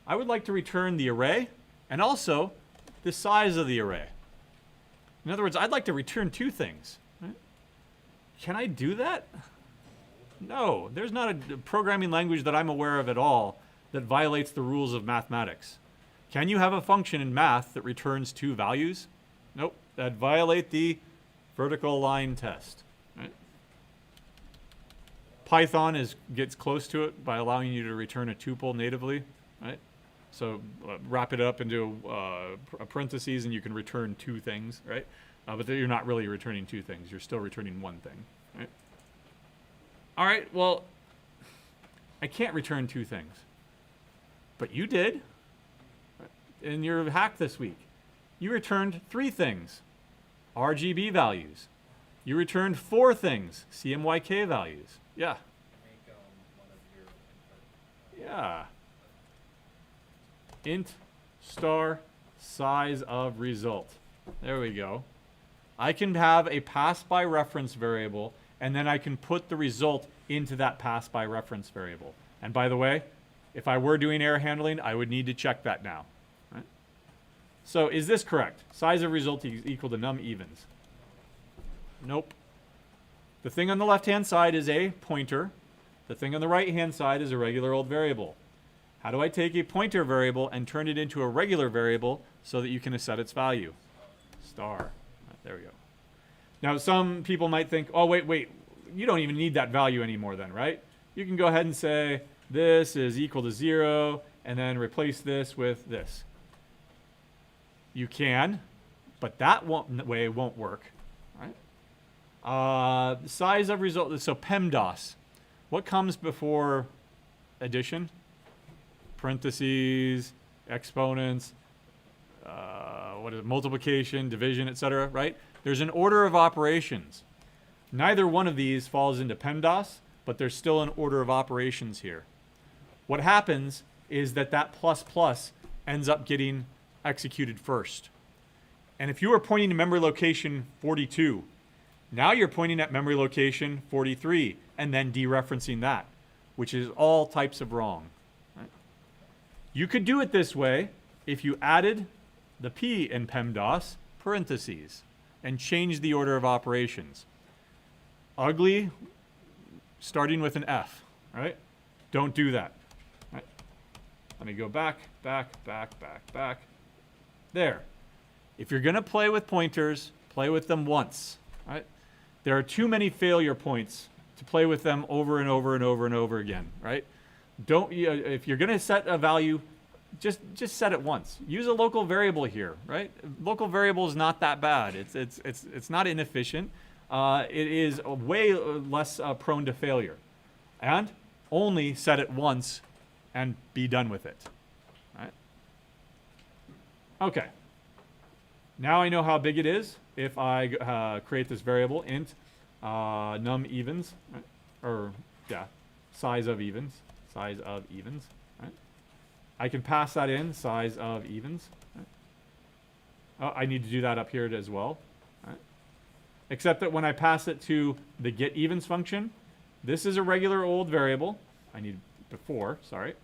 Speaker 1: I would like to return the array and also the size of the array. In other words, I'd like to return 2 things. Right? Can I do that? No, there's not a programming language that I'm aware of at all that violates the rules of mathematics. Can you have a function in math that returns 2 values? Nope, that'd violate the vertical line test. Right? Python gets close to it by allowing you to return a tuple natively. Right? So wrap it up into a parentheses and you can return 2 things, right? But you're not really returning 2 things. You're still returning 1 thing, right? All right, well, I can't return 2 things. But you did in your hack this week. You returned 3 things, RGB values. You returned 4 things, CMYK values. Yeah. Yeah. Int star size of result. There we go. I can have a pass by reference variable, and then I can put the result into that pass by reference variable. And by the way, if I were doing error handling, I would need to check that now. Right? So is this correct? Size of result is equal to num evens. Nope. The thing on the left-hand side is a pointer. The thing on the right-hand side is a regular old variable. How do I take a pointer variable and turn it into a regular variable so that you can set its value? Star. Right, there we go. Now, some people might think, oh, wait, you don't even need that value anymore then, right? You can go ahead and say this is equal to 0 and then replace this with this. You can, but that way won't work, right? Size of result, so PEMDAS. What comes before addition? Parentheses, exponents, what is it, multiplication, division, etc., right? There's an order of operations. Neither one of these falls into PEMDAS, but there's still an order of operations here. What happens is that plus plus ends up getting executed first. And if you were pointing to memory location 42, now you're pointing at memory location 43 and then dereferencing that, which is all types of wrong. Right? You could do it this way if you added the P in PEMDAS, parentheses, and changed the order of operations. Ugly, starting with an F, right? Don't do that. Right? Let me go back. There. If you're going to play with pointers, play with them once, right? There are too many failure points to play with them over and over again, right? If you're going to set a value, just set it once. Use a local variable here, right? Local variable is not that bad. It's not inefficient. It is way less prone to failure. And only set it once and be done with it. Right? Okay. Now I know how big it is if I create this variable int num evens, right? Or yeah, size of evens. Right? I can pass that in, size of evens. Right? Oh, I need to do that up here as well. Right? Except that when I pass it to the get evens function, this is a regular old variable. I need before, sorry.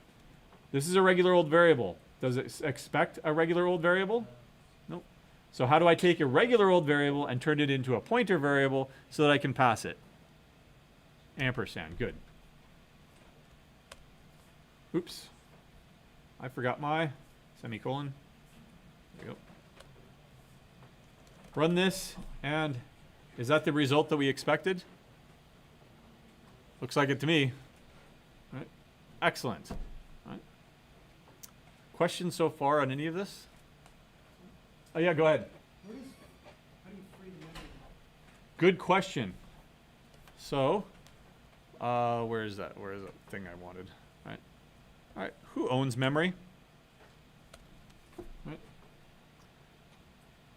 Speaker 1: This is a regular old variable. Does it expect a regular old variable? Nope. So how do I take a regular old variable and turn it into a pointer variable so that I can pass it? Ampersand, good. Oops. I forgot my semicolon. There we go. Run this, and is that the result that we expected? Looks like it to me. Right? Excellent. Right. Questions so far on any of this? Oh yeah, go ahead.
Speaker 3: How do you free the memory?
Speaker 1: Good question. So, where is that? Where is that thing I wanted? Right. All right. Who owns memory? Right.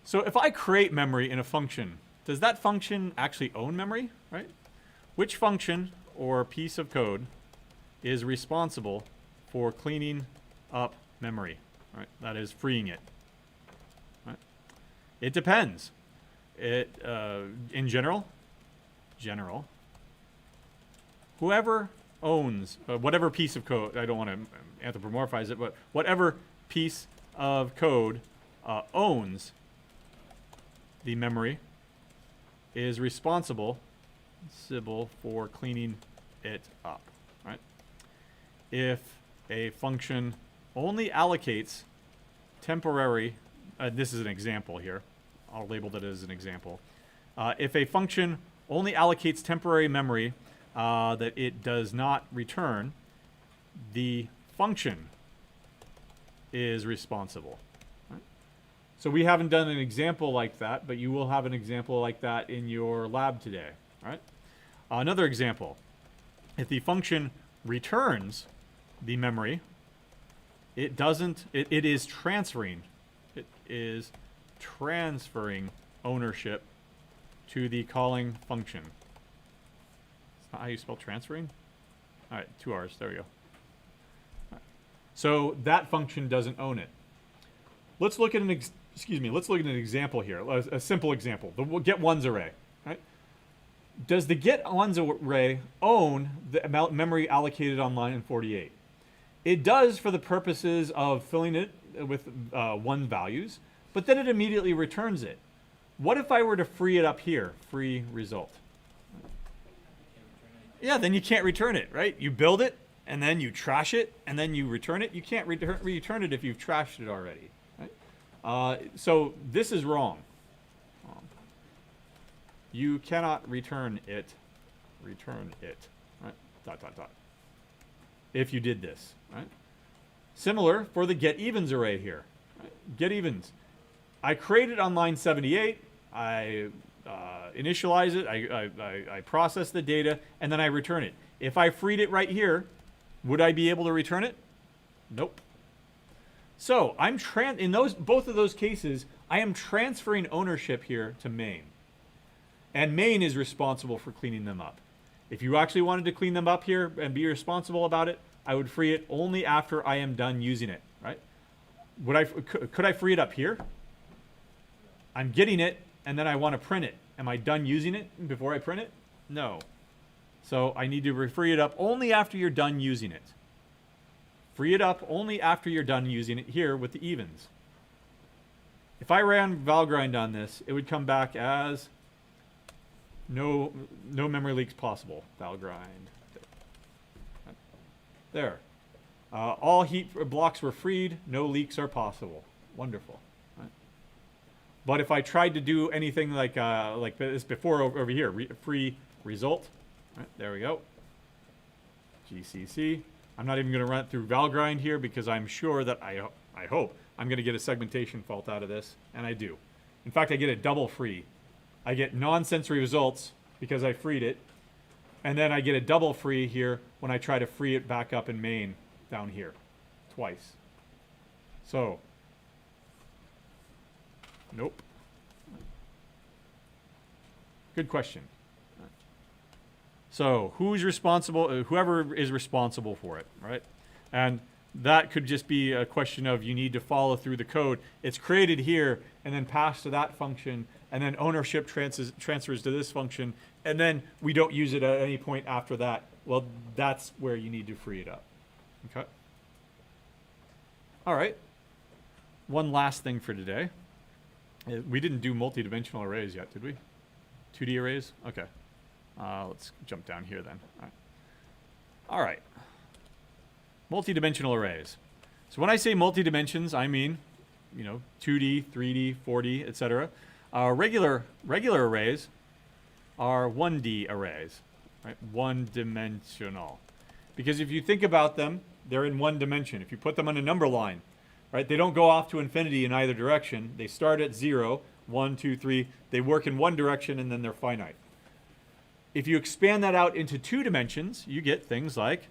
Speaker 1: So if I create memory in a function, does that function actually own memory? Right. Which function or piece of code is responsible for cleaning up memory? Right. That is freeing it. Right. It depends. In general, whoever owns whatever piece of code, I don't want to anthropomorphize it, but whatever piece of code owns the memory is responsible for cleaning it up, right? If a function only allocates temporary, this is an example here, I'll label that as an example. If a function only allocates temporary memory that it does not return, the function is responsible. Right? So we haven't done an example like that, but you will have an example like that in your lab today. Right? Another example, if the function returns the memory, it is transferring ownership to the calling function. That's not how you spell transferring? All right, 2 R's, there we go. All right. So that function doesn't own it. Let's look at an example here, a simple example, the get ones array, right? Does the get ones array own the amount memory allocated on line 48? It does for the purposes of filling it with one values, but then it immediately returns it. What if I were to free it up here, free result? Yeah, then you can't return it, right? You build it, and then you trash it, and then you return it. You can't return it if you've trashed it already. Right? So this is wrong. You cannot return it, right? ... If you did this, right? Similar for the get evens array here. Right? Get evens. I create it on line 78. I initialize it. I process the data, and then I return it. If I freed it right here, would I be able to return it? Nope. So I'm in both of those cases, I am transferring ownership here to main, and main is responsible for cleaning them up. If you actually wanted to clean them up here and be responsible about it, I would free it only after I am done using it, right? Could I free it up here? I'm getting it, and then I want to print it. Am I done using it before I print it? No. So I need to free it up only after you're done using it. Free it up only after you're done using it here with the evens. If I ran valgrind on this, it would come back as no memory leaks possible. Valgrind. There. All heap blocks were freed. No leaks are possible. Wonderful. Right? But if I tried to do anything like this before over here, free result. Right, there we go. GCC. I'm not even going to run it through Valgrind here because I'm sure that I hope I'm going to get a segmentation fault out of this, and I do. In fact, I get a double free. I get non-sensory results because I freed it, and then I get a double free here when I try to free it back up in main down here twice. So, nope. Good question. So, who's responsible? Whoever is responsible for it, right? And that could just be a question of you need to follow through the code. It's created here and then passed to that function, and then ownership transfers to this function, and then we don't use it at any point after that. Well, that's where you need to free it up. Okay? All right. One last thing for today. We didn't do multi-dimensional arrays yet, did we? 2D arrays? Okay. Let's jump down here then. All right. Multi-dimensional arrays. So when I say multi-dimensions, I mean, 2D, 3D, 4D, etc. Regular arrays are 1D arrays, right? One-dimensional. Because if you think about them, they're in one dimension. If you put them on a number line, right, they don't go off to infinity in either direction. They start at 0, 1, 2, 3. They work in one direction, and then they're finite. If you expand that out into 2 dimensions, you get things like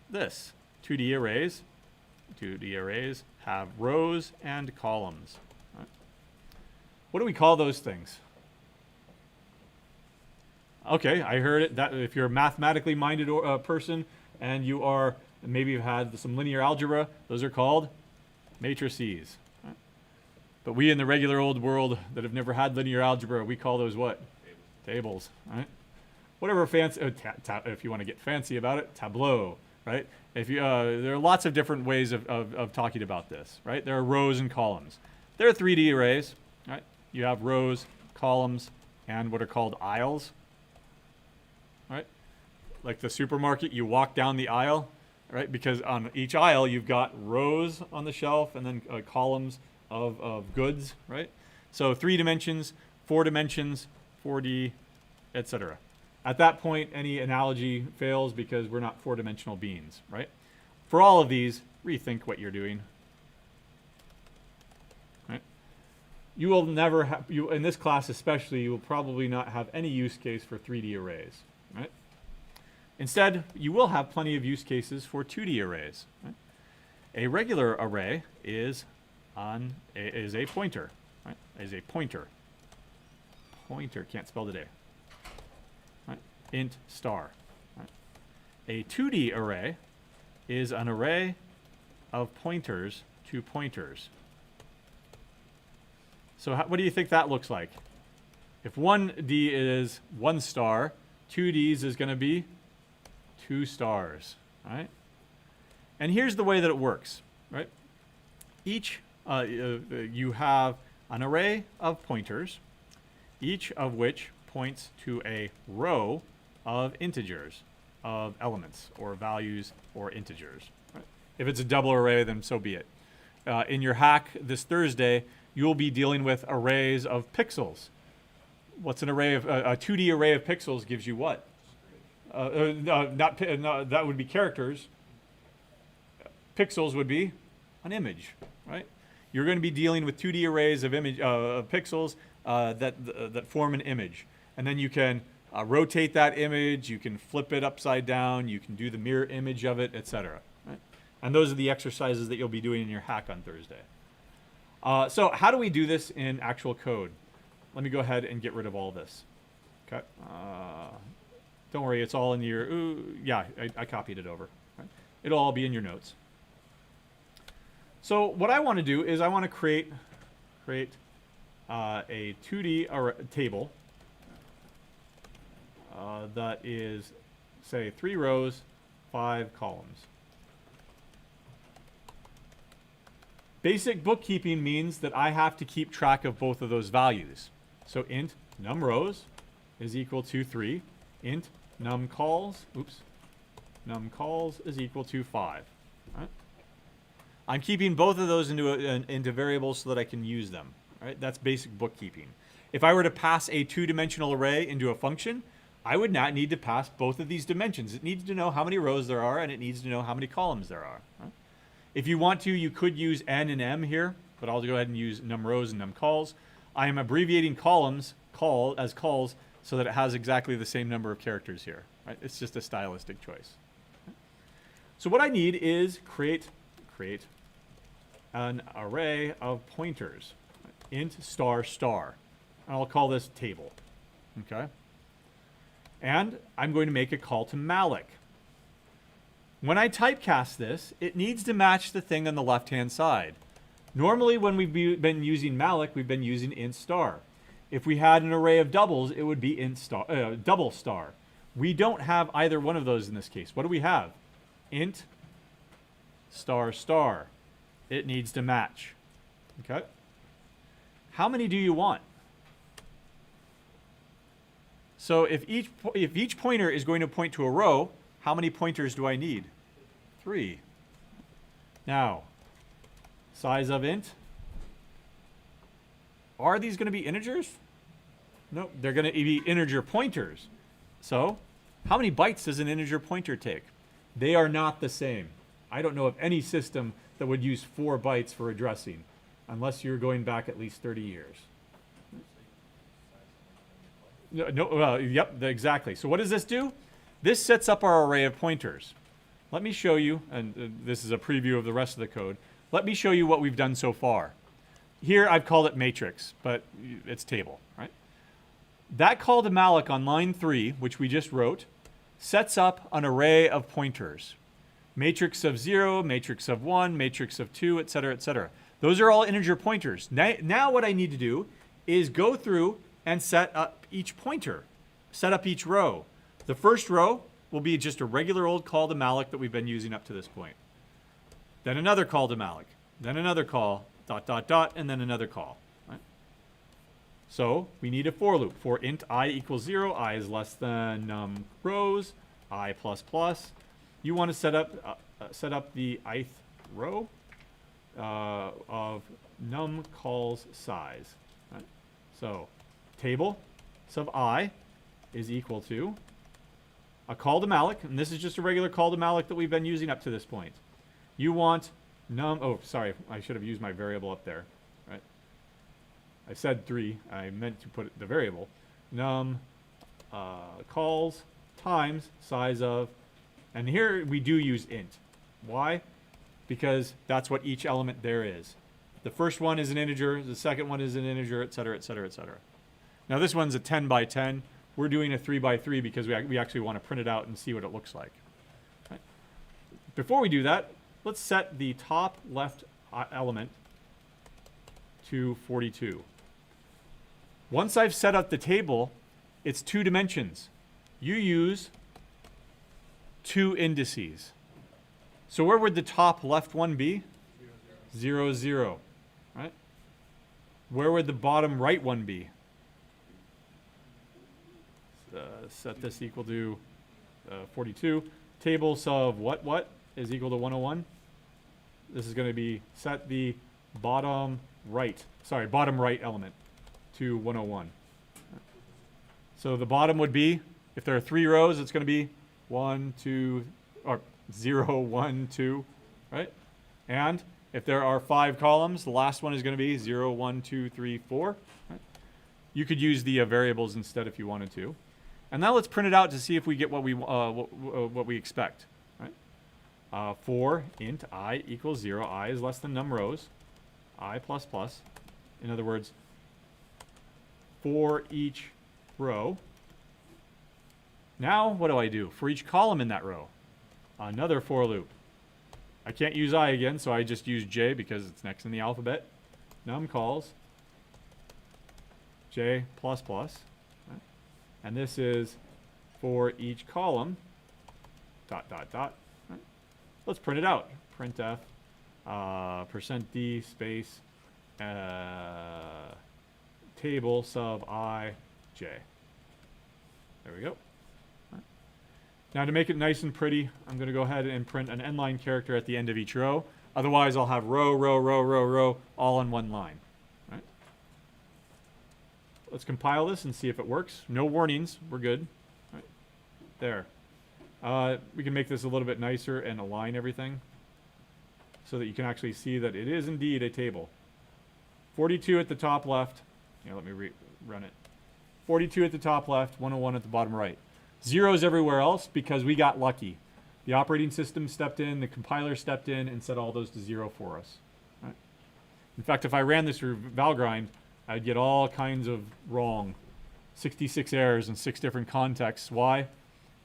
Speaker 1: this. 2D arrays. 2D arrays have rows and columns. Right? What do we call those things? Okay, I heard it. That if you're a mathematically minded person and you are, maybe you've had some linear algebra, those are called matrices. Right? But we in the regular old world that have never had linear algebra, we call those what? Tables. Right? Whatever fancy, if you want to get fancy about it, tableau. Right? If you, there are lots of different ways of talking about this. Right? There are rows and columns. There are 3D arrays. Right? You have rows, columns, and what are called aisles. Right? Like the supermarket, you walk down the aisle, right? Because on each aisle, you've got rows on the shelf and then columns of goods, right? So 3 dimensions, 4 dimensions, 4D, etc. At that point, any analogy fails because we're not 4-dimensional beings, right? For all of these, rethink what you're doing. Right? You will never have, in this class especially, you will probably not have any use case for 3D arrays. Right? Instead, you will have plenty of use cases for 2D arrays. Right? A regular array is a pointer. Right? Is a pointer. Pointer, can't spell today. Right? Int star. Right? A 2D array is an array of pointers to pointers. So what do you think that looks like? If 1D is 1 star, 2Ds is going to be 2 stars, right? And here's the way that it works, right? Each, you have an array of pointers, each of which points to a row of integers, of elements, or values, or integers. Right? If it's a double array, then so be it. In your hack this Thursday, you'll be dealing with arrays of pixels. What's an array of a 2D array of pixels gives you what? No, that would be characters. Pixels would be an image, right? You're going to be dealing with 2D arrays of pixels that form an image, and then you can rotate that image. You can flip it upside down. You can do the mirror image of it, etc. Right? And those are the exercises that you'll be doing in your hack on Thursday. So how do we do this in actual code? Let me go ahead and get rid of all this. Okay. Don't worry, it's all in your... yeah, I copied it over. Right? It'll all be in your notes. So what I want to do is I want to create a 2D table that is, say, 3 rows, 5 columns. Basic bookkeeping means that I have to keep track of both of those values. So int numRows is equal to 3. Int numCalls is equal to 5. Right? I'm keeping both of those into variables so that I can use them. Right? That's basic bookkeeping. If I were to pass a 2-dimensional array into a function, I would not need to pass both of these dimensions. It needs to know how many rows there are, and it needs to know how many columns there are. Right? If you want to, you could use n and m here, but I'll go ahead and use num rows and num calls. I am abbreviating columns as calls so that it has exactly the same number of characters here. Right? It's just a stylistic choice. So what I need is create an array of pointers, int star star. And I'll call this table. Okay? And I'm going to make a call to malloc. When I typecast this, it needs to match the thing on the left-hand side. Normally, when we've been using malloc, we've been using int star. If we had an array of doubles, it would be int star, double star. We don't have either one of those in this case. What do we have? Int star star. It needs to match. Okay? How many do you want? So if each pointer is going to point to a row, how many pointers do I need? 3. Now, size of int. Are these going to be integers? No, they're going to be integer pointers. So, how many bytes does an integer pointer take? They are not the same. I don't know of any system that would use 4 bytes for addressing, unless you're going back at least 30 years. Yep, exactly. So what does this do? This sets up our array of pointers. Let me show you, and this is a preview of the rest of the code. Let me show you what we've done so far. Here I've called it matrix, but it's table, right? That call to malloc on line 3, which we just wrote, sets up an array of pointers. Matrix of 0, matrix of 1, matrix of 2, etc., etc. Those are all integer pointers. Now what I need to do is go through and set up each pointer, set up each row. The first row will be just a regular old call to malloc that we've been using up to this point. Then another call to malloc, then another call, ... and then another call. Right? So we need a for loop. For int I equals 0, I is less than num rows, I plus plus. You want to set up the ith row of num calls size. Right? So table sub I is equal to a call to malloc, and this is just a regular call to malloc that we've been using up to this point. You want num, oh, sorry, I should have used my variable up there, right? I said 3, I meant to put the variable. Num calls times size of, and here we do use int. Why? Because that's what each element there is. The first one is an integer, the second one is an integer, etc., etc., etc. Now this one's a 10 by 10. We're doing a 3 by 3 because we actually want to print it out and see what it looks like. Right? Before we do that, let's set the top left element to 42. Once I've set up the table, it's 2 dimensions. You use 2 indices. So where would the top left one be? 0, 0. Right? Where would the bottom right one be? Set this equal to 42. Table sub what is equal to 101. This is going to be set the bottom right element to 101. So the bottom would be, if there are 3 rows, it's going to be 1, 2, or 0, 1, 2, right? And if there are 5 columns, the last one is going to be 0, 1, 2, 3, 4. Right? You could use the variables instead if you wanted to. And now let's print it out to see if we get what we expect. Right? For int I equals 0, I is less than num rows, I plus plus. In other words, for each row. Now what do I do? For each column in that row, another for loop. I can't use I again, so I just use j because it's next in the alphabet. Num calls j plus plus. Right? And this is for each column, ... Right? Let's print it out. Printf %d space table sub I j. There we go. Right. Now to make it nice and pretty, I'm going to go ahead and print an n-line character at the end of each row. Otherwise, I'll have row, row, row, row, row, all on one line. Right. Let's compile this and see if it works. No warnings. We're good. Right. There. We can make this a little bit nicer and align everything so that you can actually see that it is indeed a table. 42 at the top left. Let me run it. 42 at the top left, 101 at the bottom right. Zeros everywhere else because we got lucky. The operating system stepped in, the compiler stepped in, and set all those to 0 for us. Right? In fact, if I ran this through Valgrind, I'd get all kinds of wrong. 66 errors in 6 different contexts. Why?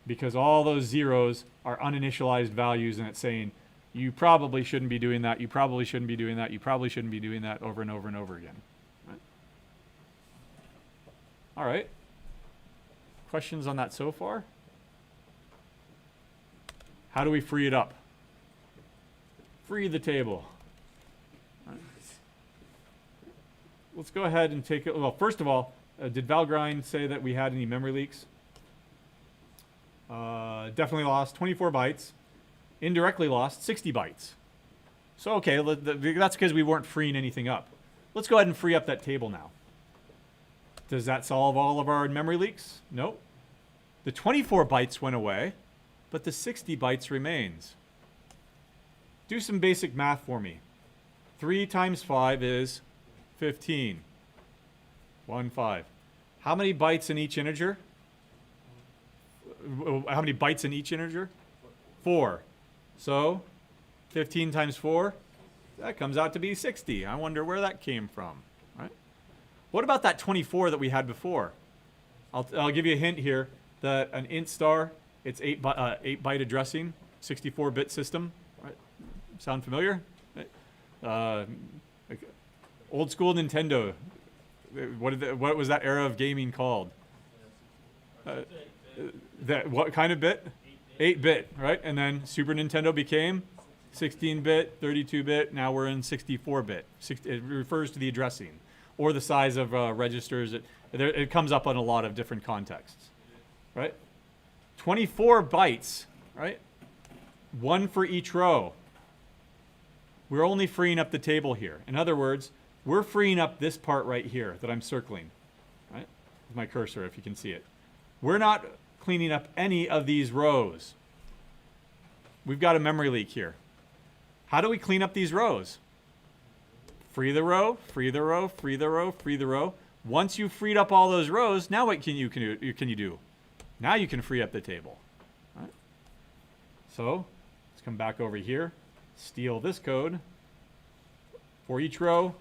Speaker 1: Because all those zeros are uninitialized values, and it's saying, you probably shouldn't be doing that, you probably shouldn't be doing that, you probably shouldn't be doing that over and over and over again. Right? All right. Questions on that so far? How do we free it up? Free the table. All right. Let's go ahead and take it. Well, first of all, did Valgrind say that we had any memory leaks? Definitely lost 24 bytes. Indirectly lost 60 bytes. So, okay, that's because we weren't freeing anything up. Let's go ahead and free up that table now. Does that solve all of our memory leaks? Nope. The 24 bytes went away, but the 60 bytes remains. Do some basic math for me. 3 times 5 is 15. 1, 5. How many bytes in each integer? How many bytes in each integer? 4. So, 15 times 4, that comes out to be 60. I wonder where that came from. Right? What about that 24 that we had before? I'll give you a hint here that an int star, it's 8 byte addressing, 64-bit system. Right? Sound familiar? Right? Like old school Nintendo. What was that era of gaming called? What kind of bit? 8-bit, right? And then Super Nintendo became 16-bit, 32-bit. Now we're in 64-bit. It refers to the addressing or the size of registers. It comes up on a lot of different contexts, right? 24 bytes, right? 1 for each row. We're only freeing up the table here. In other words, we're freeing up this part right here that I'm circling, right? With my cursor, if you can see it. We're not cleaning up any of these rows. We've got a memory leak here. How do we clean up these rows? Free the row, free the row, free the row, free the row. Once you've freed up all those rows, now what can you do? Now you can free up the table. Right? So let's come back over here, steal this code. For each row,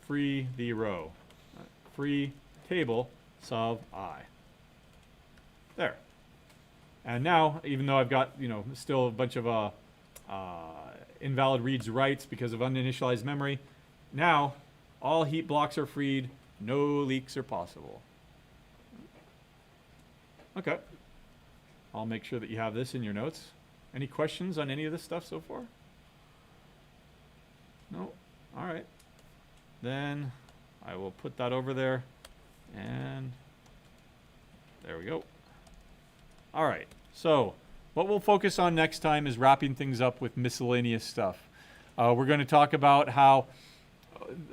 Speaker 1: free the row. Right? Free table, solve I. There. And now, even though I've got, still a bunch of invalid reads writes because of uninitialized memory, now all heap blocks are freed, no leaks are possible. Okay. I'll make sure that you have this in your notes. Any questions on any of this stuff so far? No? All right. Then I will put that over there, and there we go. All right, so what we'll focus on next time is wrapping things up with miscellaneous stuff. We're going to talk about how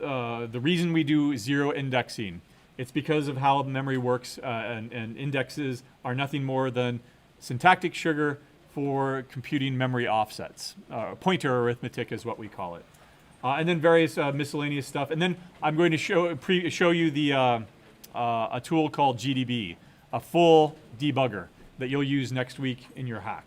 Speaker 1: the reason we do zero indexing, it's because of how memory works, and indexes are nothing more than syntactic sugar for computing memory offsets. Pointer arithmetic is what we call it. And then various miscellaneous stuff. And then I'm going to show you the a tool called GDB, a full debugger that you'll use next week in your hack.